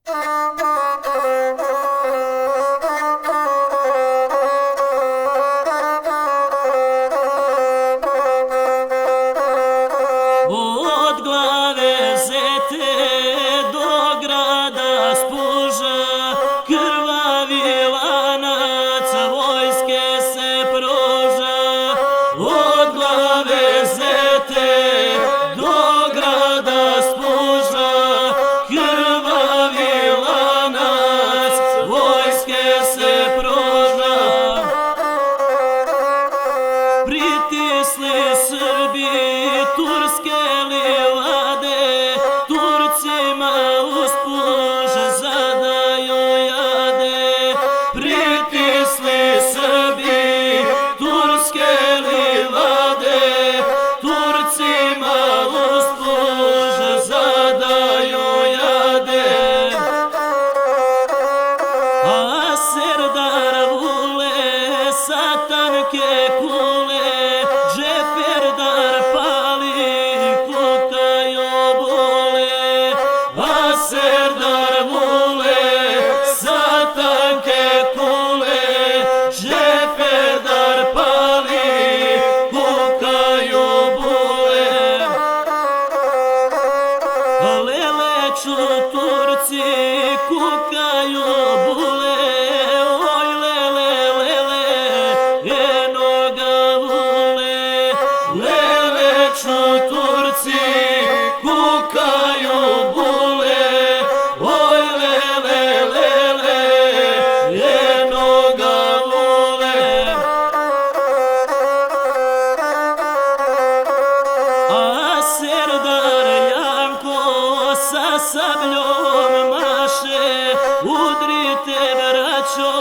Od glave Zete do grada Spuža krvavi lanac vojske se pruža. Od glave Zete do grada Spuža krvavi lanac vojske se pruža. Pritisli Srbi turske livade, Turcima uz Spuža zadaju jade. Pritisli Srbi turske livade, Turcima uz Spuža zadaju jade. A Serdar Vule sa tanke kule, Džeferdar pali kukaju bole. A Serdar Vule sa tanke kule, Džeferdar pali kukaju bole. Leleću Turci kukaju bule, oj lele, lele, eno ga vule. Leleću Turci kukaju bule, oj lele, lele, eno ga vule. A Serdar Janko sa sabljom maše, udrite braćo